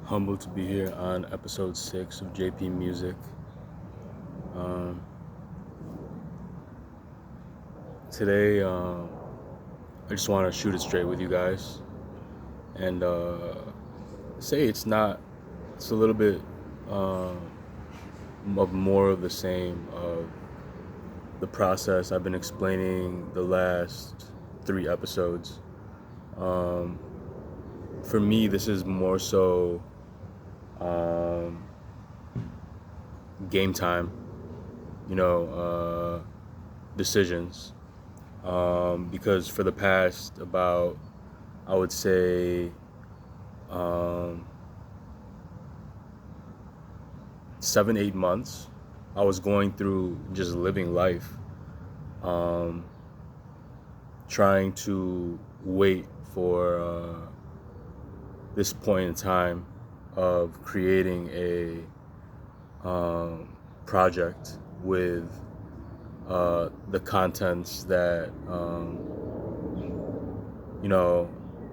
Humbled to be here on episode 6 of jpmusic. Um, Today, I just want to shoot it straight with you guys and say it's a little bit uh, of more of the same of the process I've been explaining the last 3 episodes. Um, for me, this is more so um, game time, decisions. Because for the past about, I would say, um, 7, 8 months, I was going through just living life, um, trying to wait for this point in time of creating a project with the contents that you know,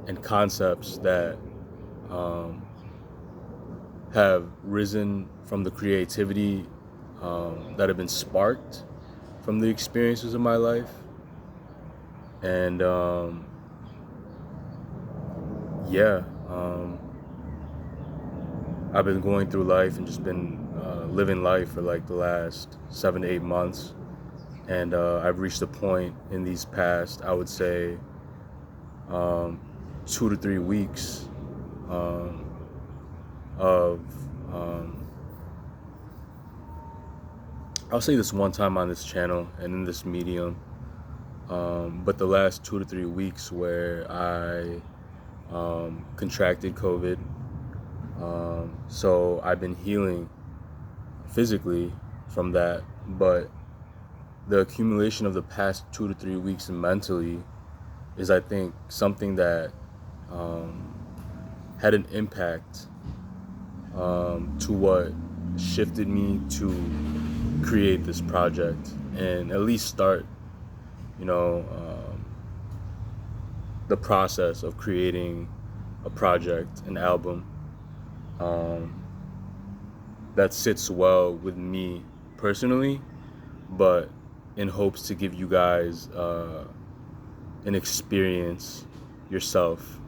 and concepts that um, have risen from the creativity that have been sparked from the experiences of my life. And yeah, I've been going through life and just been living life for like the last 7 to 8 months. And I've reached a point in these past, I would say, um, 2 to 3 weeks um, of I'll say this one time on this channel and in this medium, but the last 2 to 3 weeks where I contracted COVID. So I've been healing physically from that, but the accumulation of the past 2 to 3 weeks mentally is, I think, something that um, had an impact to what shifted me to create this project and at least start, you know, the process of creating a project, an album um, that sits well with me personally, but in hopes to give you guys an experience yourself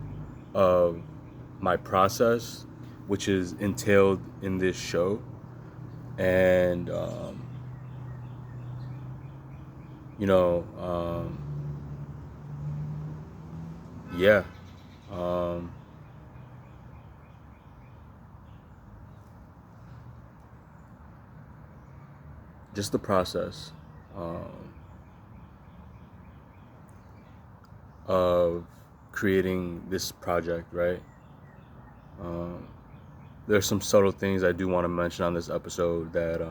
of my process, which is entailed in this show. And, you know, yeah. Um, just the process of creating this project, right? Um, there's some subtle things I do want to mention on this episode that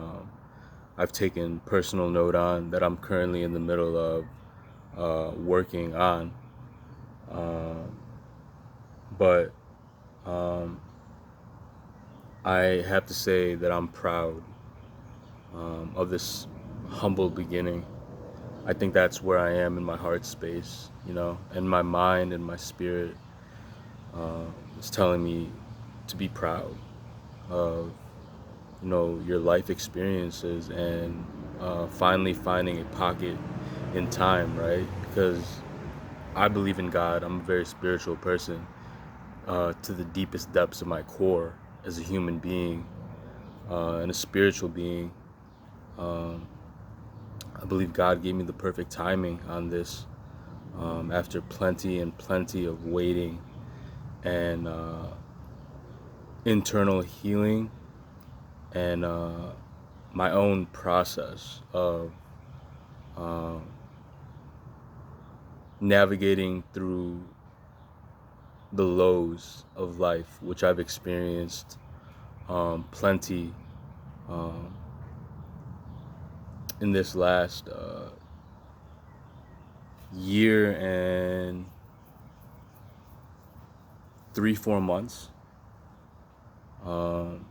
I've taken personal note on that I'm currently in the middle of working on. Uh, but um, I have to say that I'm proud of this humble beginning. I think that's where I am in my heart space, and my mind and my spirit uh, is telling me to be proud of, your life experiences and finally finding a pocket in time, right? Because I believe in God. I'm a very spiritual person to the deepest depths of my core as a human being and a spiritual being. Um, I believe God gave me the perfect timing on this after plenty and plenty of waiting and internal healing and my own process of um, navigating through the lows of life, which I've experienced plenty um, in this last year and 3, 4 months. Um,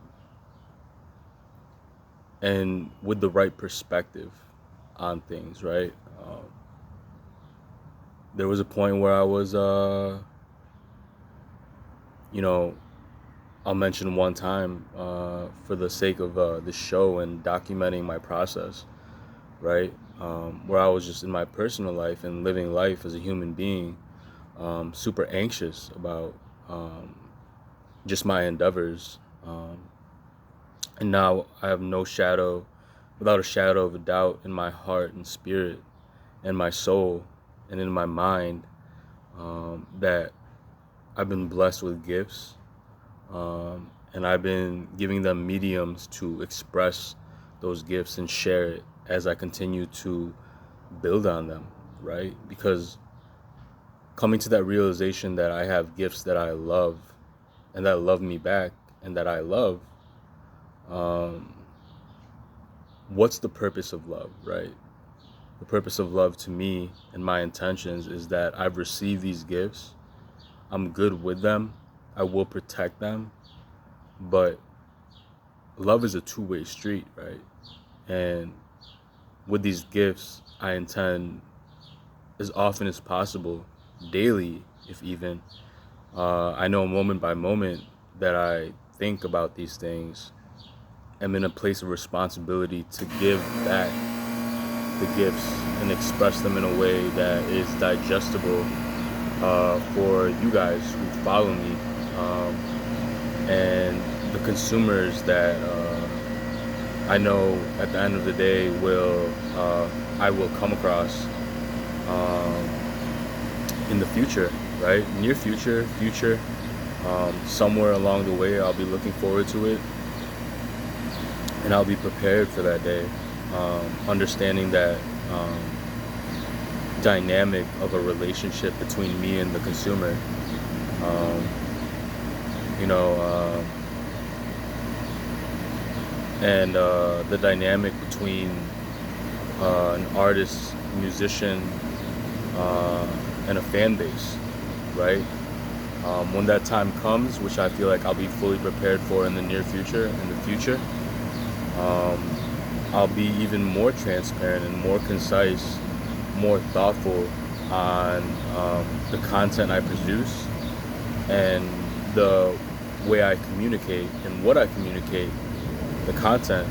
and with the right perspective on things, right? There was a point where I was, you know, I'll mention one time for the sake of the show and documenting my process, right? Where I was just in my personal life and living life as a human being, super anxious about um, just my endeavors. And now I have without a shadow of a doubt in my heart and spirit and my soul and in my mind, that I've been blessed with gifts, and I've been giving them mediums to express those gifts and share it as I continue to build on them, right? Because coming to that realization that I have gifts that I love and that love me back and that I love, um, what's the purpose of love, right? The purpose of love to me and my intentions is that I've received these gifts. I'm good with them. I will protect them. But love is a two-way street, right? And with these gifts, I intend as often as possible, daily, if even, I know moment by moment that I think about these things. I'm in a place of responsibility to give back the gifts and express them in a way that is digestible for you guys who follow me, and the consumers that I know at the end of the day I will come across um, in the future, right? Near future, somewhere along the way, I'll be looking forward to it, and I'll be prepared for that day, understanding that dynamic of a relationship between me and the consumer. Um, you know, and the dynamic between an artist, musician, and a fan base, right? When that time comes, which I feel like I'll be fully prepared for in the near future, I'll be even more transparent and more concise, more thoughtful on the content I produce and the way I communicate and what I communicate, the content,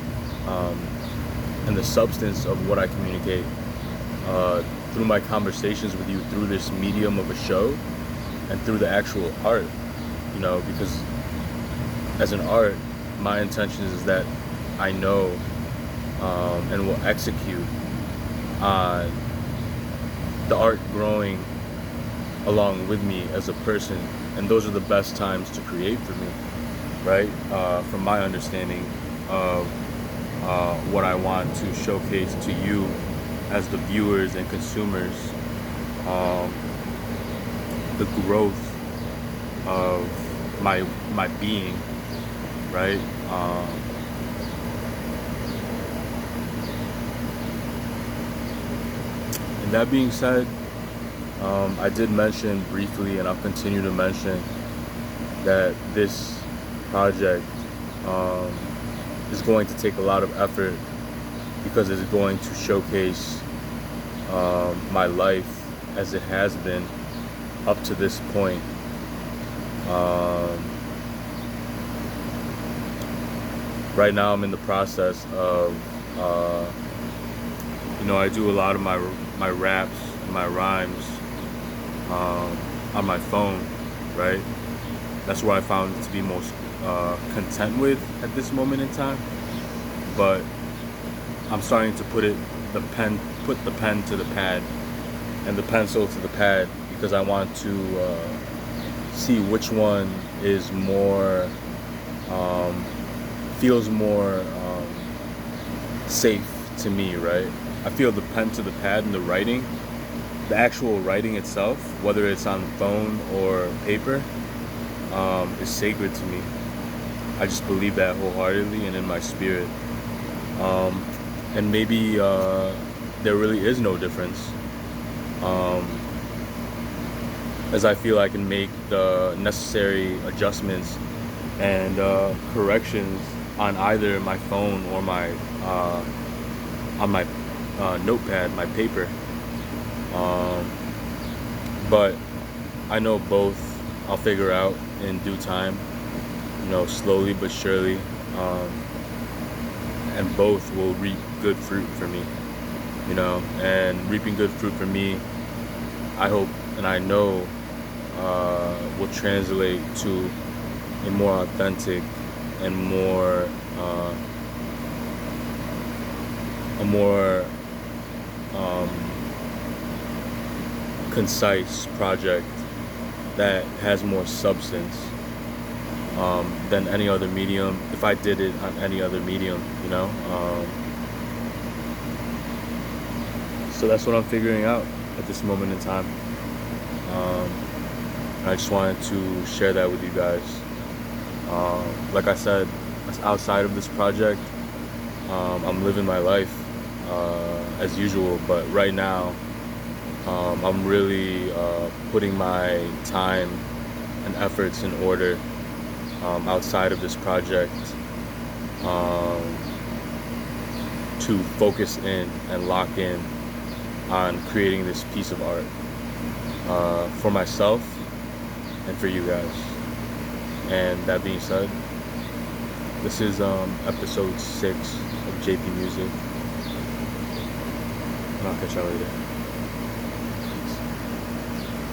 and the substance of what I communicate through my conversations with you through this medium of a show and through the actual art, because as an art, my intention is that I know and will execute on the art growing along with me as a person, and those are the best times to create for me, right? From my understanding of what I want to showcase to you as the viewers and consumers, the growth of my being, right? And that being said, I did mention briefly, and I'll continue to mention, that this project is going to take a lot of effort because it's going to showcase my life as it has been up to this point. Right now I'm in the process of, I do a lot of my raps and my rhymes on my phone, right? That's where I found it to be most content with at this moment in time. But I'm starting to put the pen to the pad and the pencil to the pad, because I want to see which one is more, feels more safe to me, right? I feel the pen to the pad and the actual writing itself, whether it's on phone or paper, is sacred to me. I just believe that wholeheartedly and in my spirit. And maybe there really is no difference, as I feel I can make the necessary adjustments and corrections on either my phone or on my notepad, my paper. But I know both I'll figure out in due time. slowly but surely, and both will reap good fruit for me, and reaping good fruit for me, I hope and I know, will translate to a more authentic and a more concise project that has more substance than any other medium. If I did it on any other medium, so that's what I'm figuring out at this moment in time. I just wanted to share that with you guys. Like I said, outside of this project, I'm living my life as usual, but right now I'm really putting my time and efforts in order outside of this project to focus in and lock in on creating this piece of art for myself and for you guys. And that being said, this is episode 6 of JP Music, and I'll catch y'all later.